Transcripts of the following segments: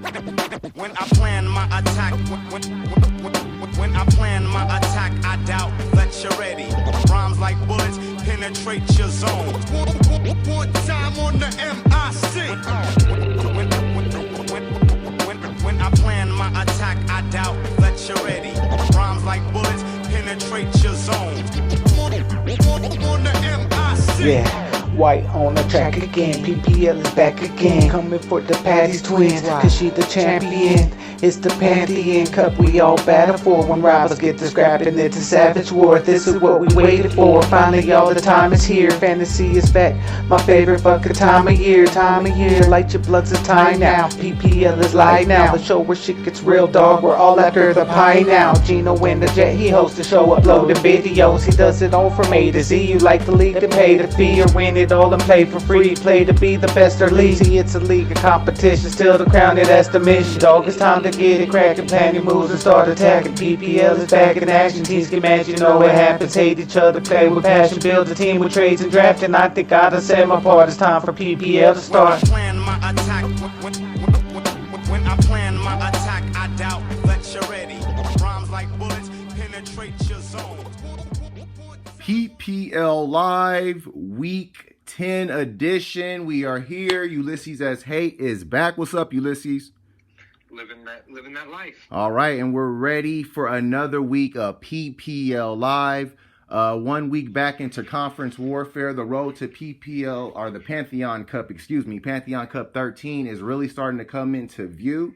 When I plan my attack, when I plan my attack, I doubt that you're ready. Rhymes like bullets penetrate your zone. One time on the MIC. When I plan my attack, I doubt that you're ready. Rhymes like bullets penetrate your zone. On the MIC. Yeah. White on the track again, PPL is back again, coming for the Patty's twins, cause she the champion. It's the Pantheon Cup we all battle for. When rivals get to scrapping, it's a savage war. This is what we waited for. Finally, y'all, the time is here. Fantasy is back. My favorite fucking time of year. Light your bloods a tie now. PPL is live now. The show where shit gets real, dog. We're all after the pie now. Geno in the jet, he hosts the show, uploading videos. He does it all from A to Z. You like the league to pay the fee or win it all and play for free. Play to be the best or lazy. It's a league of competition. Still the crown, that's the mission. Dog, it's time to get it cracking, plan your moves and start attacking. PPL is back in action, teams get mad, you know what happens. Hate each other, play with passion, build a team with trades and drafting. I think I done said my part, it's time for PPL to start. When I plan my attack, when I plan my attack, I doubt that you're ready. Rhymes like bullets penetrate your zone. PPL Live Week 10 edition. We are here. Ulysses as Hate is back. What's up, Ulysses? Living that life. All right, and we're ready for another week of PPL Live. 1 week back into conference warfare. The road to PPL, or the Pantheon Cup, Pantheon Cup 13 is really starting to come into view.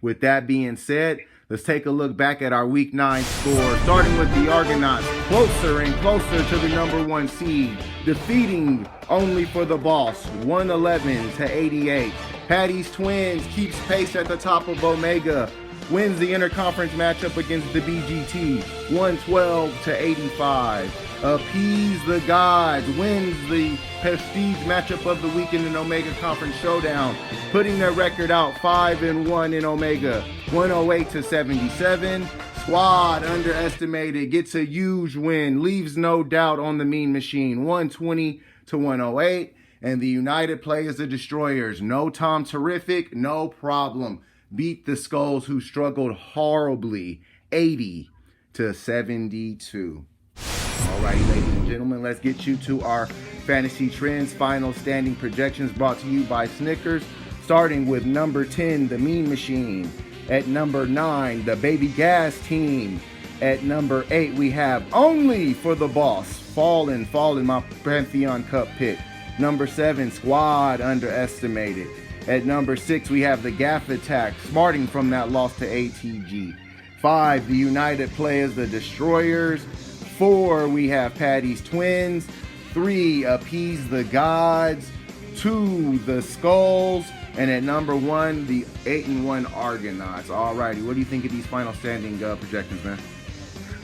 With that being said, let's take a look back at our Week 9 score, starting with the Argonauts, closer and closer to the number 1 seed, defeating only for the boss, 111 to 88. Patty's Twins keeps pace at the top of Omega, wins the interconference matchup against the BGT, 112 to 85. Appease the Gods wins the prestige matchup of the weekend in Omega Conference Showdown, putting their record out 5-1 in Omega, 108 to 77. Squad Underestimated gets a huge win, leaves no doubt on the Mean Machine, 120 to 108. And the United Players, the Destroyers, no Tom Terrific, no problem, beat the Skulls, who struggled horribly, 80 to 72. Alrighty, ladies and gentlemen, let's get you to our Fantasy Trends final standing projections, brought to you by Snickers. Starting with number 10, the Mean Machine. At number 9, the Baby Gas Team. At number 8, we have Only for the Boss, fallen my Pantheon Cup pick. Number 7, Squad Underestimated. At number 6, we have the Gaff Attack, smarting from that loss to ATG. 5, the United Players, the Destroyers. 4, we have Patty's Twins. 3, Appease the Gods. 2, the Skulls. And at number 1, the 8-1 Argonauts. Alrighty, what do you think of these final standing projections, man?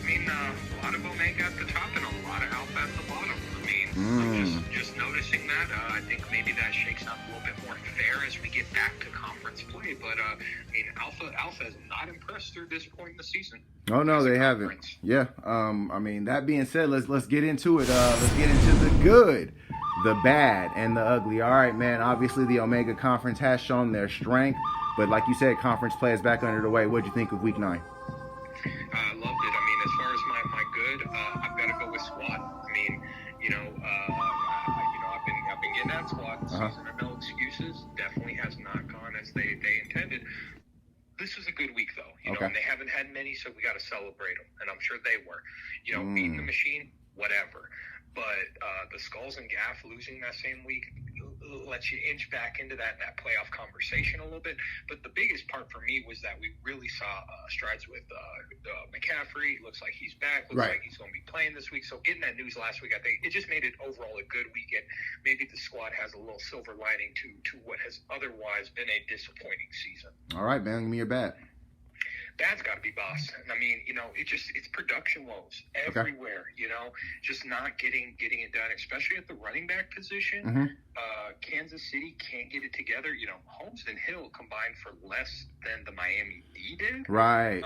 I mean, a lot of Omega at the top and a lot of Alpha at the bottom. I'm just noticing that. I think maybe that shakes out a little bit more fair as we get back to conference play. But I mean, Alpha has not impressed through this point in the season. Oh no, they haven't. Yeah. I mean, that being said, let's get into it. Let's get into the good, the bad, and the ugly. All right, man. Obviously, the Omega Conference has shown their strength, but like you said, conference play is back under the way. What'd you think of Week 9? Loved it. I mean, as far as my good, I've got to go with Squad. I mean, I've been getting that Squad this season. No excuses. Definitely has not gone as they intended. This was a good week, though. You know, and they haven't had many, so we got to celebrate them. And I'm sure they were. Beating the Machine, whatever. But the Skulls and Gaff losing that same week lets you inch back into that playoff conversation a little bit. But the biggest part for me was that we really saw strides with McCaffrey. Looks like he's back. Looks like he's going to be playing this week. So getting that news last week, I think it just made it overall a good weekend. Maybe the squad has a little silver lining to what has otherwise been a disappointing season. All right, man. Give me your bat. That's got to be boss. I mean, it's production woes everywhere. Just not getting it done, especially at the running back position. Kansas City can't get it together. Holmes and Hill combined for less than the Miami D did. Right.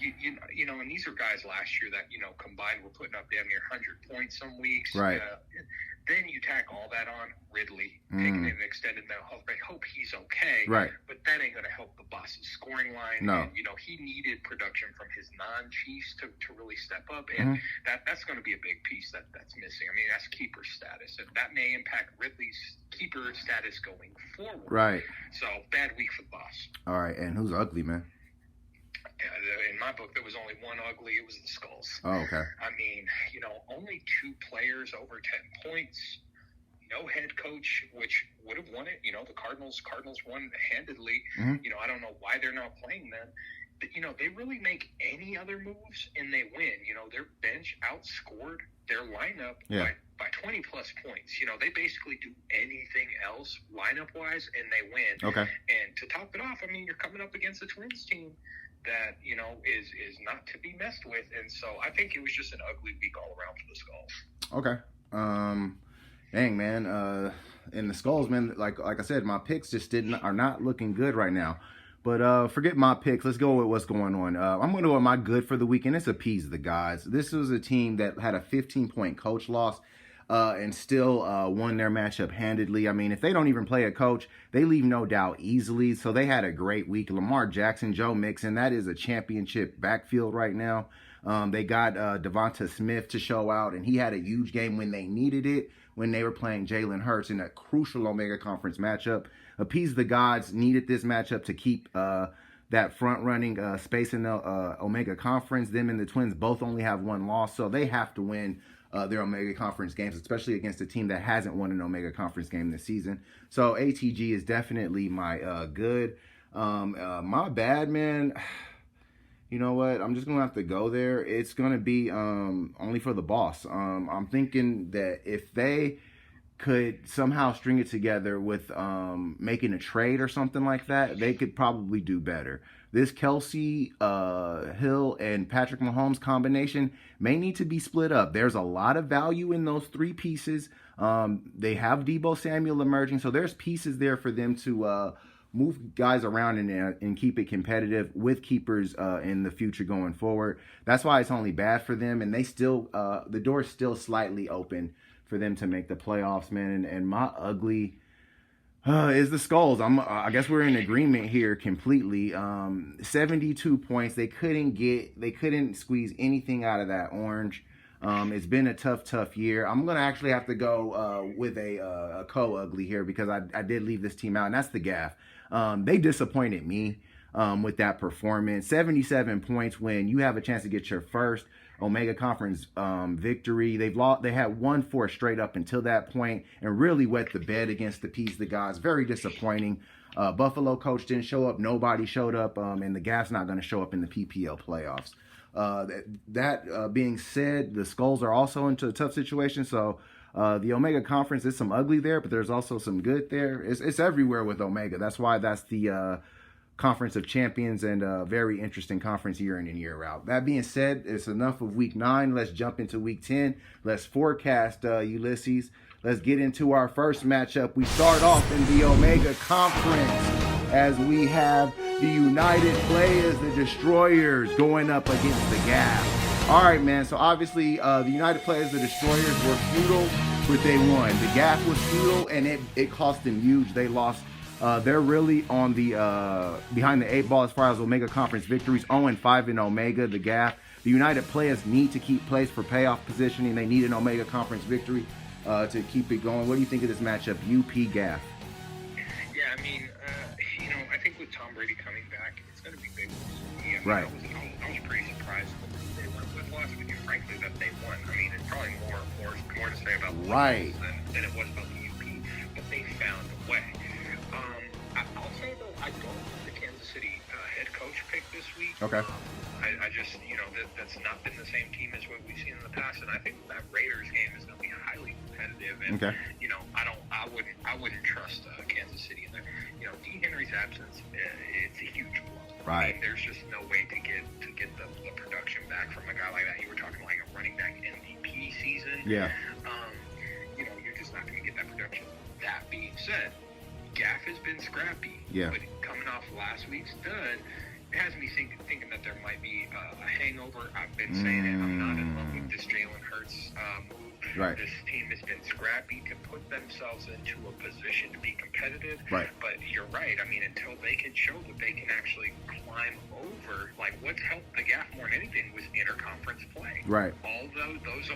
you know, and these are guys last year that, you know, combined were putting up damn near 100 points some weeks. Right. Then you tack all that on Ridley, taking an extended mental health break. Hope he's okay. Right. But that ain't going to help the boss's scoring line. No. And, you know, he needed production from his non-Chiefs to really step up. And that's going to be a big piece that's missing. I mean, that's keeper status. And that may impact Ridley's keeper status going forward. Right. So, bad week for the boss. All right. And who's ugly, man? In my book, there was only one ugly. It was the Skulls. Oh, okay. I mean, you know, only 2 players over 10 points. No head coach, which would have won it. You know, the Cardinals won handedly. You know, I don't know why they're not playing them. But, you know, they really make any other moves and they win. You know, their bench outscored their lineup by 20 plus points. You know, they basically do anything else lineup wise and they win. Okay. And to top it off, I mean, you're coming up against a Twins team that, you know, is not to be messed with. And so I think it was just an ugly week all around for the Skulls. Okay. Dang, man. And the Skulls, man, like I said, my picks just are not looking good right now. But forget my picks. Let's go with what's going on. I'm going to go with my good for the weekend. It's appease the guys. This was a team that had a 15-point coach loss. And still won their matchup handedly. I mean, if they don't even play a coach, they leave no doubt easily. So they had a great week. Lamar Jackson, Joe Mixon, that is a championship backfield right now. They got Devonta Smith to show out, and he had a huge game when they needed it, when they were playing Jalen Hurts in a crucial Omega Conference matchup. Appease the gods needed this matchup to keep that front-running space in the Omega Conference. Them and the Twins both only have 1 loss, so they have to win their Omega Conference games, especially against a team that hasn't won an Omega Conference game this season. So ATG is definitely my good. My bad, man. You know what? I'm just going to have to go there. It's going to be only for the boss. I'm thinking that if they could somehow string it together with making a trade or something like that, they could probably do better. This Kelsey, Hill, and Patrick Mahomes combination may need to be split up. There's a lot of value in those 3 pieces. They have Deebo Samuel emerging, so there's pieces there for them to move guys around and keep it competitive with keepers in the future going forward. That's why it's only bad for them, and they still the door is still slightly open for them to make the playoffs, man. And my ugly is the Skulls. I guess we're in agreement here completely. 72 points. They couldn't squeeze anything out of that orange. It's been a tough year. I'm gonna actually have to go with a co-ugly here because I did leave this team out, and that's the Gaff. They disappointed me with that performance. 77 points when you have a chance to get your first Omega Conference victory. They had won 4 straight up until that point and really wet the bed against the Peas the Gods. Very disappointing. Buffalo coach didn't show up. Nobody showed up, and the Gaff's not going to show up in the PPL playoffs. That being said, the Skulls are also into a tough situation. So the Omega Conference is some ugly there, but there's also some good there. It's everywhere with Omega. That's why that's the Conference of Champions, and a very interesting conference year in and year out. That being said, it's enough of week 9. Let's jump into week 10. Let's forecast, Ulysses. Let's get into our first matchup. We start off in the Omega Conference as we have the United Players, the Destroyers, going up against the Gaff. All right, man. So obviously, the United Players, the Destroyers, were futile, but they won. The Gaff was futile, and it cost them huge. They lost. They're really on the behind the 8 ball as far as Omega Conference victories. 0-5 in Omega, the Gaff. The United Players need to keep place for payoff positioning. They need an Omega Conference victory to keep it going. What do you think of this matchup, UP Gaff? Yeah, I mean, you know, I think with Tom Brady coming back, it's going to be big for me. Right. I was pretty surprised that they went with loss with you, frankly, that they won. I mean, it's probably more to say about the right than it was about the UP, but they found a way. I'll say, though, I don't want the Kansas City head coach pick this week. Okay. I just, you know, that's not been the same team as what we've seen in the past, and I think that Raiders game is going to be highly competitive. And you know, I wouldn't trust Kansas City in there. You know, D. Henry's absence, it's a huge blow. Right. I mean, there's just no way to get the production back from a guy like that. You were talking like a running back MVP season. Yeah. You know, you're just not going to get that production. That being said, Gaff has been scrappy. Yeah. But coming off last week's dud, has me thinking that there might be a hangover. I've been saying it. I'm not in love with this Jalen Hurts move. Right. This team has been scrappy to put themselves into a position to be competitive. Right. But you're right. I mean, until they can show that they can actually climb over, like what's helped the gap more than anything was interconference play. Right. Although those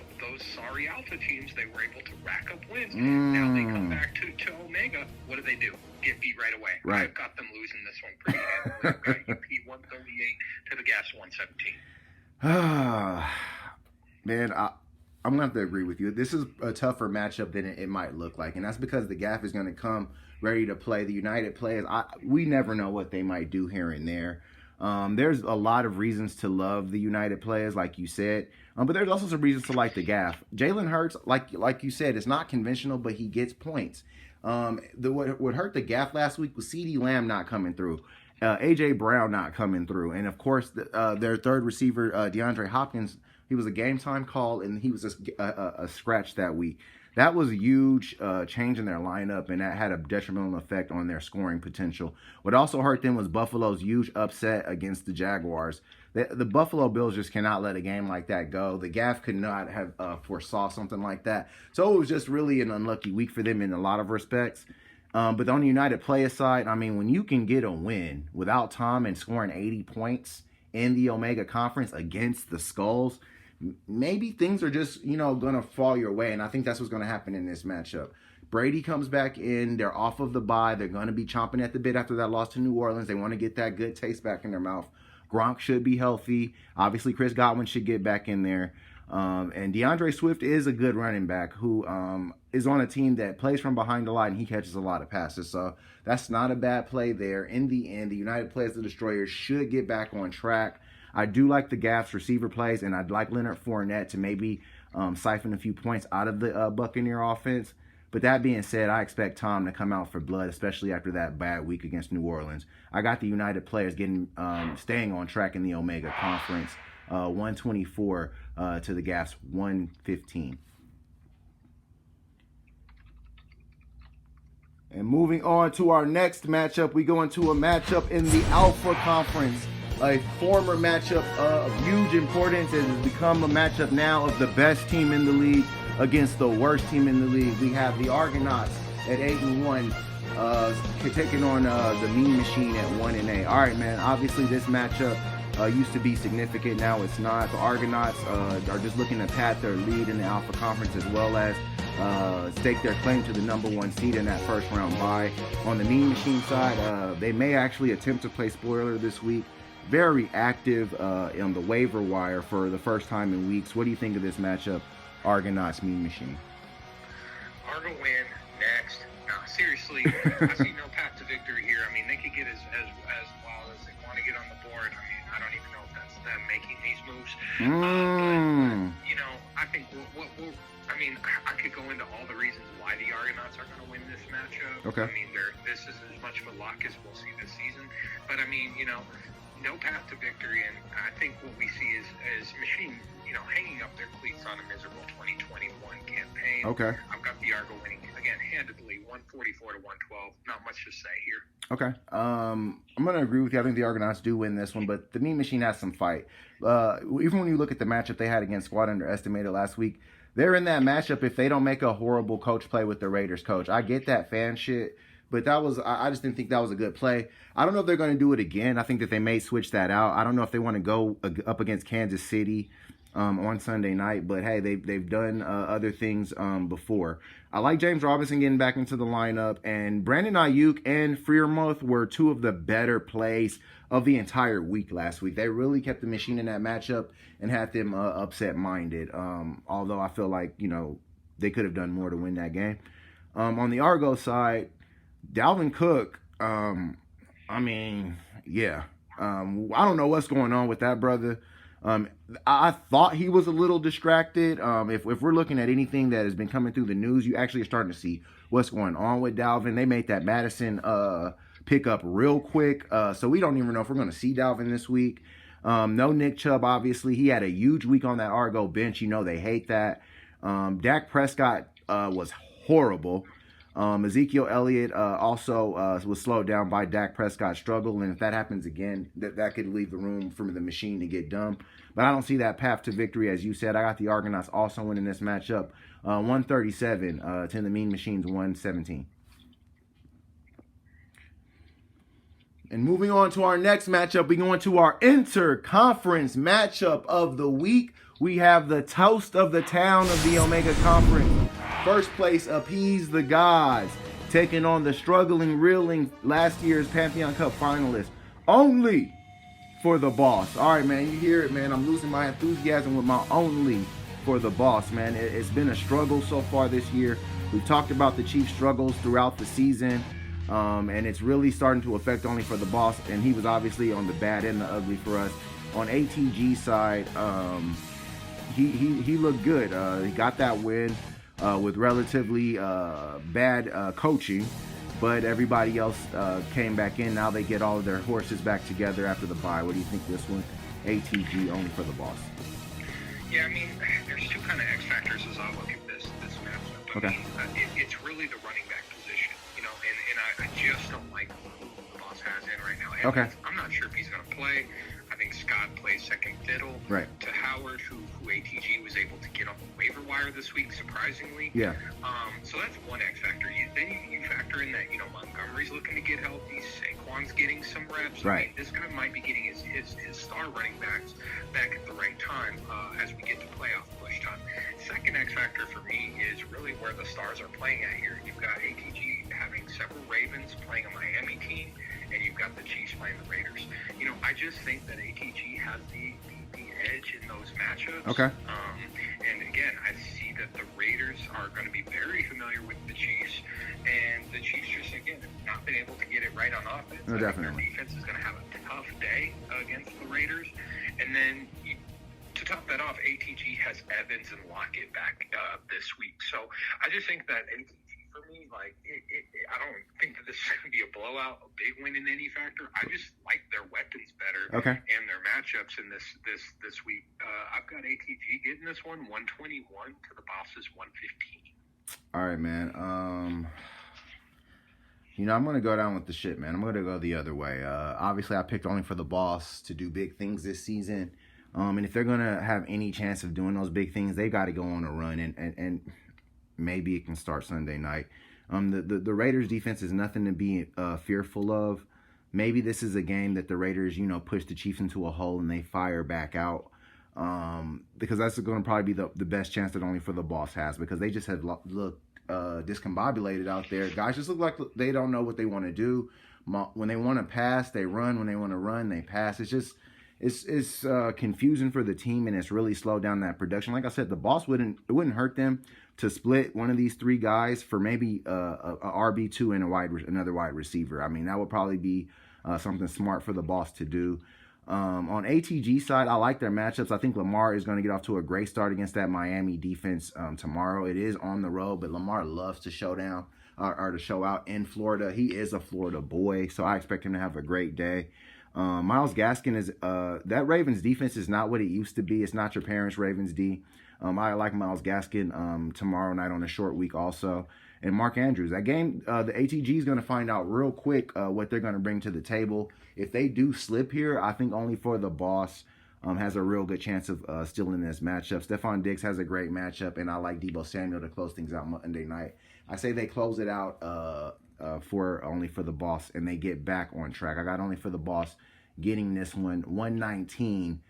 sorry alpha teams, they were able to rack up wins. Now they come back to Omega. What do? Get beat right away. Right. I've got them losing this one pretty handily. I've got UP 138 to the Gas 117. Man, I'm going to have to agree with you. This is a tougher matchup than it might look like, and that's because the Gap is going to come ready to play. The United players, we never know what they might do here and there. There's a lot of reasons to love the United players, like you said, but there's also some reasons to like the Gaff. Jalen Hurts, like you said, it's not conventional, but he gets points. What hurt the Gaff last week was CeeDee Lamb not coming through, A.J. Brown not coming through, and of course their third receiver, DeAndre Hopkins, he was a game time call, and he was a scratch that week. That was a huge change in their lineup, and that had a detrimental effect on their scoring potential. What also hurt them was Buffalo's huge upset against the Jaguars. The Buffalo Bills just cannot let a game like that go. The Gaff could not have foresaw something like that. So it was just really an unlucky week for them in a lot of respects. But on the United player side, I mean, when you can get a win without Tom and scoring 80 points in the Omega Conference against the Skulls, maybe things are just, going to fall your way. And I think that's what's going to happen in this matchup. Brady comes back in. They're off of the bye. They're going to be chomping at the bit after that loss to New Orleans. They want to get that good taste back in their mouth. Gronk should be healthy. Obviously, Chris Godwin should get back in there. And DeAndre Swift is a good running back who is on a team that plays from behind the line, and he catches a lot of passes. So that's not a bad play there. In the end, the United players, the Destroyers, should get back on track. I do like the Gaff's receiver plays, and I'd like Leonard Fournette to maybe siphon a few points out of the Buccaneer offense. But that being said, I expect Tom to come out for blood, especially after that bad week against New Orleans. I got the United players staying on track in the Omega Conference, 124 to the Gaff's 115. And moving on to our next matchup, we go into a matchup in the Alpha Conference. A former matchup of huge importance. It has become a matchup now of the best team in the league against the worst team in the league. We have the Argonauts at 8-1, taking on the Mean Machine at 1-8. All right, man. Obviously, this matchup used to be significant. Now it's not. The Argonauts are just looking to pad their lead in the Alpha Conference, as well as stake their claim to the #1 seed in that first round bye. On the Mean Machine side, they may actually attempt to play spoiler this week. Very active on the waiver wire for the first time in weeks. What do you think of this matchup, Argonauts Mean Machine? Argo win next. No, seriously, I see no path to victory here. I mean, they could get as wild as they want to get on the board. I mean, I don't even know if that's them making these moves. But, I think I could go into all the reasons why the Argonauts are going to win this matchup. Okay. I mean, this is as much of a lock as we'll see this season. But, I mean, no path to victory, and I think what we see is Machine, hanging up their cleats on a miserable 2021 campaign. Okay. I've got the Argo winning, again, handedly, 144 to 112. Not much to say here. Okay. I'm going to agree with you. I think the Argonauts do win this one, but the Mean Machine has some fight. Even when you look at the matchup they had against Squad Underestimated last week, they're in that matchup if they don't make a horrible coach play with the Raiders coach. I get that fan shit, but I just didn't think that was a good play. I don't know if they're going to do it again. I think that they may switch that out. I don't know if they want to go up against Kansas City on Sunday night, but hey, they've done other things before. I like James Robinson getting back into the lineup, and Brandon Ayuk and Freiermuth were two of the better plays of the entire week last week. They really kept the Machine in that matchup and had them upset-minded, although I feel like, they could have done more to win that game. On the Argo side, Dalvin Cook, I don't know what's going on with that brother. I thought he was a little distracted. If we're looking at anything that has been coming through the news, you actually are starting to see what's going on with Dalvin. They made that Madison pick up real quick, so we don't even know if we're going to see Dalvin this week. No Nick Chubb, obviously. He had a huge week on that Argo bench. They hate that. Dak Prescott was horrible. Ezekiel Elliott also was slowed down by Dak Prescott's struggle, and if that happens again, that could leave the room for the machine to get dumb. But I don't see that path to victory, as you said. I got the Argonauts also winning this matchup, 137 to the Mean Machine's 117. And moving on to our next matchup, we go into our inter-conference matchup of the week. We have the toast of the town of the Omega Conference. First place, Appease the Gods, taking on the struggling, reeling last year's Pantheon Cup finalists, Only for the Boss. All right, man, you hear it, man. I'm losing my enthusiasm with my Only for the Boss, man. It's been a struggle so far this year. We've talked about the Chiefs' struggles throughout the season. And it's really starting to affect Only for the Boss, and he was obviously on the bad and the ugly for us. On ATG side, he looked good. He got that win with relatively bad coaching, but everybody else came back in. Now they get all of their horses back together after the bye. What do you think this one? ATG, Only for the Boss. Yeah, I mean, there's two kind of X factors as I look at this matchup. I mean, it's really the running back position. And I just don't like who the Boss has in right now. Okay. I'm not sure if he's going to play. I think Scott plays second fiddle to Howard, who ATG was able to get off the waiver wire this week, surprisingly. Yeah. So that's one X factor. Then you factor in that, Montgomery's looking to get healthy. Saquon's getting some reps. Right. I mean, this guy might be getting his star running backs back at the right time as we get to playoff push time. Second X factor for me is really where the stars are playing at here. You've got ATG having several Ravens playing a Miami team, and you've got the Chiefs playing the Raiders. I just think that ATG has the edge in those matchups. Okay. And again, I see that the Raiders are going to be very familiar with the Chiefs, and the Chiefs just, again, have not been able to get it right on offense. No, definitely. Their defense is going to have a tough day against the Raiders. And then to top that off, ATG has Evans and Lockett back this week. So I just think that ATG, for me, I don't think that this is going to be a blowout, a big win in any factor. I just like their weapons better and their matchups in this week. I've got ATG getting this one, 121 to the Boss's 115. All right, man. I'm going to go down with the shit, man. I'm going to go the other way. Obviously, I picked Only for the Boss to do big things this season. And if they're going to have any chance of doing those big things, they got to go on a run. And maybe it can start Sunday night. The Raiders defense is nothing to be fearful of. Maybe this is a game that the Raiders, push the Chiefs into a hole and they fire back out. Because that's going to probably be the best chance that Only for the Boss has, because they just have looked discombobulated out there. Guys just look like they don't know what they want to do. When they want to pass, they run. When they want to run, they pass. It's confusing for the team, and it's really slowed down that production. Like I said, the Boss wouldn't hurt them to split one of these three guys for maybe a RB2 and another wide receiver. I mean, that would probably be something smart for the Boss to do. On ATG side, I like their matchups. I think Lamar is going to get off to a great start against that Miami defense tomorrow. It is on the road, but Lamar loves to show down or to show out in Florida. He is a Florida boy, so I expect him to have a great day. Myles Gaskin is that Ravens defense is not what it used to be. It's not your parents' Ravens D. I like Myles Gaskin tomorrow night on a short week also. And Mark Andrews. That game, the ATG is going to find out real quick what they're going to bring to the table. If they do slip here, I think Only for the Boss has a real good chance of still in this matchup. Stephon Diggs has a great matchup, and I like Deebo Samuel to close things out Monday night. I say they close it out for Only for the Boss, and they get back on track. I got Only for the Boss getting this one 119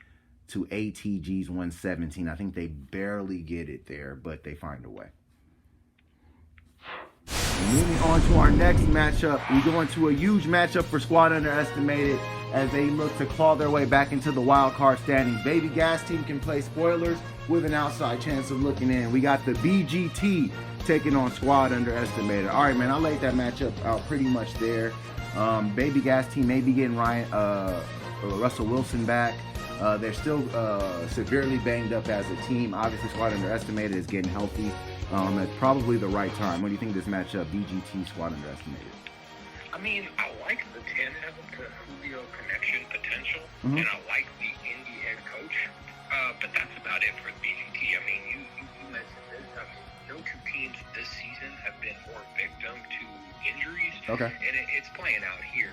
to ATG's 117. I think they barely get it there, but they find a way. Moving on to our next matchup, we go into a huge matchup for Squad Underestimated as they look to claw their way back into the wild card standings. Baby Gas Team can play spoilers with an outside chance of looking in. We got the BGT taking on Squad Underestimated. All right, man, I laid that matchup out pretty much there. Baby Gas Team may be getting Russell Wilson back. They're still severely banged up as a team. Obviously, Squad Underestimated is getting healthy. At probably the right time. What do you think of this matchup, BGT Squad Underestimated? I mean, I like the Tannehill to Julio connection potential, and I like the Indy head coach, but that's about it for the BGT. I mean, you mentioned this. I mean, no two teams this season have been more victim Okay. And it's playing out here.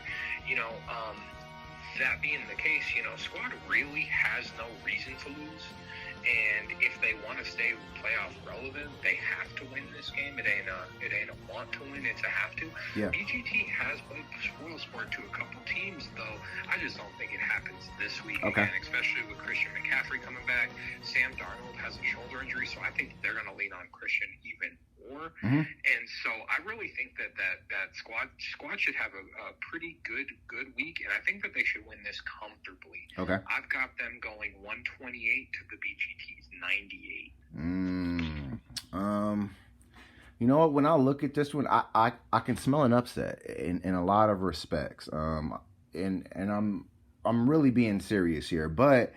That being the case, squad really has no reason to lose. And if they want to stay playoff relevant, they have to win this game. It ain't a want to win, it's a have to. Yeah. BGT has played spoil sport to a couple teams, though. I just don't think it happens this week Okay. again, especially with Christian McCaffrey coming back. Sam Darnold has a shoulder injury, so I think they're going to lean on Christian even more. Mm-hmm. And so I really think that squad should have a pretty good week, and I think that they should win this comfortably. Okay. I've got them going 128 to the BGT's 98. You know what? When I look at this one, I can smell an upset in a lot of respects. And I'm really being serious here, but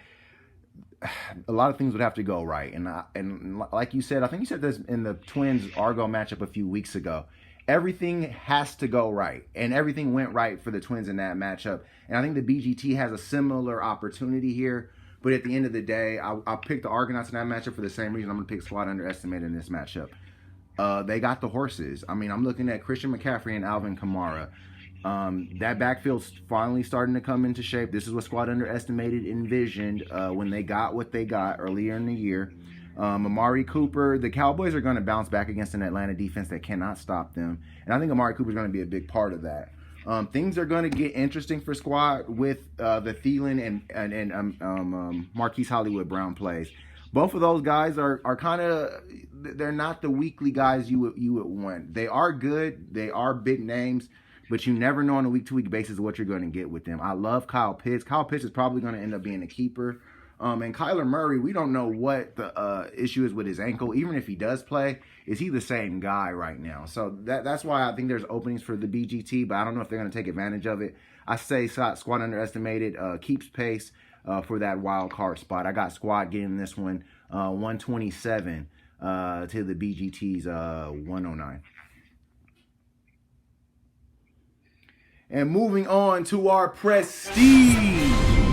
a lot of things would have to go right. And like you said, I think you said this in the Twins Argo matchup a few weeks ago. Everything has to go right, and everything went right for the Twins in that matchup. And I think the BGT has a similar opportunity here. But at the end of the day, I'll pick the Argonauts in that matchup for the same reason I'm going to pick squad underestimated in this matchup. They got the horses. I mean, I'm looking at Christian McCaffrey and Alvin Kamara. That backfield's finally starting to come into shape. This is what squad underestimated envisioned when they got what they got earlier in the year. Amari Cooper, the Cowboys are going to bounce back against an Atlanta defense that cannot stop them. And I think Amari Cooper is going to be a big part of that. Things are going to get interesting for squad with the Thielen and Marquise Hollywood Brown plays. Both of those guys are kind of, they're not the weekly guys you would want. They are good. They are big names, but you never know on a week-to-week basis what you're going to get with them. I love Kyle Pitts. Kyle Pitts is probably going to end up being a keeper. And Kyler Murray, we don't know what the issue is with his ankle. Even if he does play, is he the same guy right now? So that's why I think there's openings for the BGT, but I don't know if they're going to take advantage of it. I say squad underestimated keeps pace for that wild card spot. I got squad getting this one 127 to the BGT's 109. And moving on to our prestige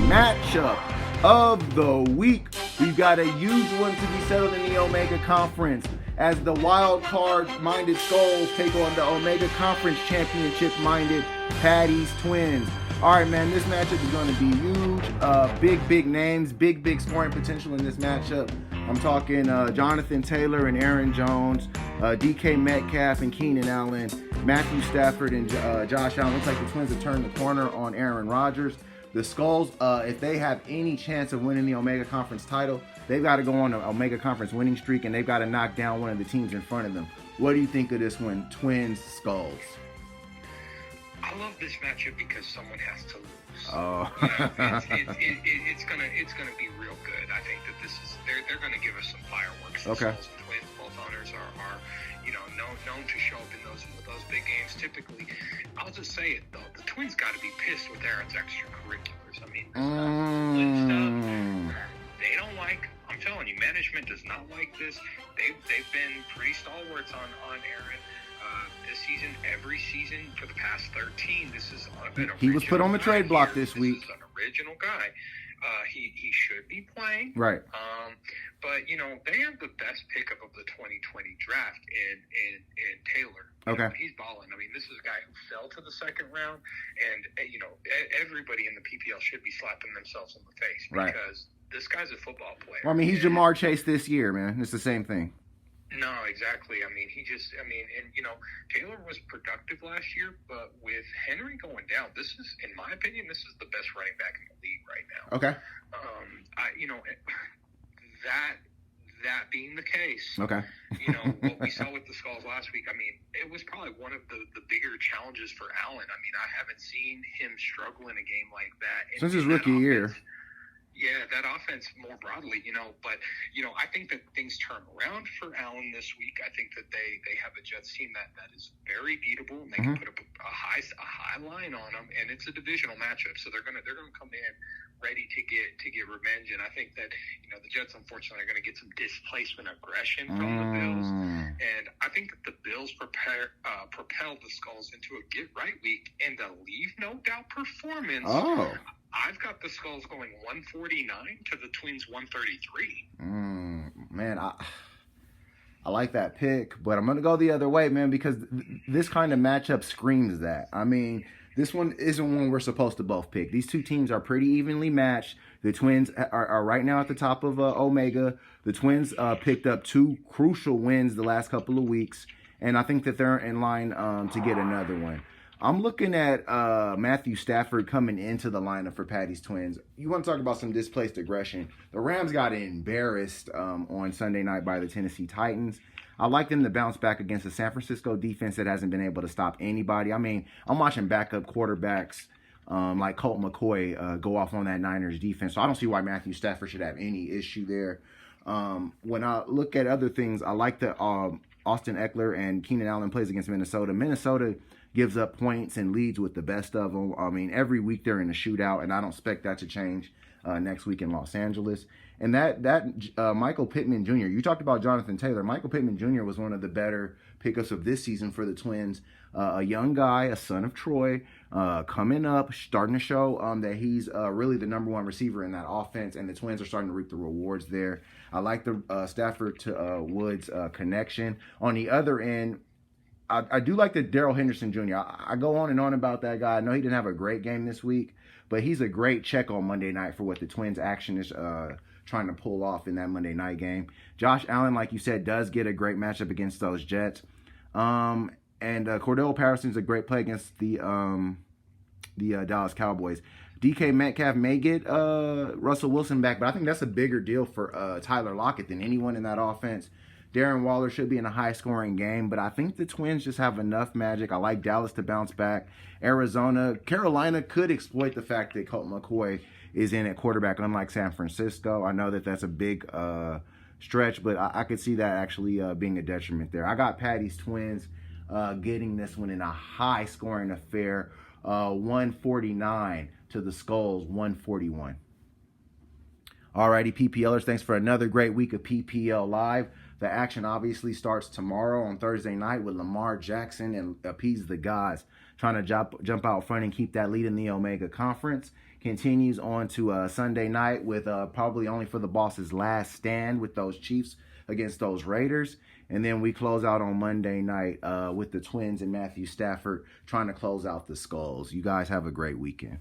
matchup of the week. We've got a huge one to be settled in the Omega Conference as the wild card minded Skulls take on the Omega Conference championship minded Patty's Twins. All right, man, this matchup is going to be huge. Big names, big scoring potential in this matchup. I'm talking Jonathan Taylor and Aaron Jones, DK Metcalf and Keenan Allen, Matthew Stafford and Josh Allen. Looks like the Twins have turned the corner on Aaron Rodgers. The Skulls, if they have any chance of winning the Omega Conference title, they've got to go on an Omega Conference winning streak, and they've got to knock down one of the teams in front of them. What do you think of this one, Twins Skulls? I love this matchup because someone has to lose. Oh, it's gonna be real good. I think that they're gonna give us some fireworks. The Okay. Skulls and Twins, both owners are known to show up in those big games. Typically, I'll just say it though, the Twins got to be pissed with Aaron's extracurriculars. I mean, this stuff they don't like. I'm telling you, management does not like this. They've been pretty stalwarts on Aaron. This season, every season for the past 13, this is an he was put on the trade block this week. This is an original guy. He should be playing. Right. But they have the best pickup of the 2020 draft in Taylor. Okay. He's balling. I mean, this is a guy who fell to the second round, and everybody in the PPL should be slapping themselves in the face because this guy's a football player. Well, I mean, he's Jamar Chase this year, man. It's the same thing. No, exactly. I mean, Taylor was productive last year, but with Henry going down, this is, in my opinion, this is the best running back in the league right now. Okay. That being the case, Okay. what we saw with the Skulls last week, I mean, it was probably one of the bigger challenges for Allen. I mean, I haven't seen him struggle in a game like that. Since his rookie year. Yeah, that offense more broadly, but I think that things turn around for Allen this week. I think that they have a Jets team that is very beatable, and they can put up a high line on them, and it's a divisional matchup, so they're gonna come in ready to get revenge. And I think that the Jets unfortunately are gonna get some displacement aggression from the Bills, and I think that the Bills propel the Skulls into a get right week and a leave no doubt performance. Oh. I've got the Skulls going 149 to the Twins 133. Man, I like that pick, but I'm going to go the other way, man, because this kind of matchup screams that. I mean, this one isn't one we're supposed to both pick. These two teams are pretty evenly matched. The Twins are right now at the top of Omega. The Twins picked up 2 crucial wins the last couple of weeks, and I think that they're in line to get another one. I'm looking at Matthew Stafford coming into the lineup for Patty's Twins. You want to talk about some displaced aggression. The Rams got embarrassed on Sunday night by the Tennessee Titans. I like them to bounce back against the San Francisco defense that hasn't been able to stop anybody. I mean, I'm watching backup quarterbacks like Colt McCoy go off on that Niners defense. So I don't see why Matthew Stafford should have any issue there. When I look at other things, I like that Austin Eckler and Keenan Allen plays against Minnesota. Minnesota gives up points and leads with the best of them. I mean, every week they're in a shootout, and I don't expect that to change next week in Los Angeles. And that Michael Pittman Jr., you talked about Jonathan Taylor. Michael Pittman Jr. was one of the better pickups of this season for the Twins. A young guy, a son of Troy, coming up, starting to show that he's really the #1 receiver in that offense, and the Twins are starting to reap the rewards there. I like the Stafford to Woods connection. On the other end, I do like the Darrell Henderson Jr. I go on and on about that guy. I know he didn't have a great game this week, but he's a great check on Monday night for what the Twins' action is trying to pull off in that Monday night game. Josh Allen, like you said, does get a great matchup against those Jets. And Cordell Patterson's a great play against the Dallas Cowboys. DK Metcalf may get Russell Wilson back, but I think that's a bigger deal for Tyler Lockett than anyone in that offense. Darren Waller should be in a high-scoring game, but I think the Twins just have enough magic. I like Dallas to bounce back. Carolina could exploit the fact that Colt McCoy is in at quarterback, unlike San Francisco. I know that that's a big stretch, but I could see that actually being a detriment there. I got Patty's Twins getting this one in a high-scoring affair, 149 to the Skulls, 141. Alrighty, PPLers, thanks for another great week of PPL Live. The action obviously starts tomorrow on Thursday night with Lamar Jackson and Appease the Gods trying to jump out front and keep that lead in the Omega Conference. Continues on to Sunday night with probably only for the boss's last stand with those Chiefs against those Raiders. And then we close out on Monday night with the Twins and Matthew Stafford trying to close out the Skulls. You guys have a great weekend.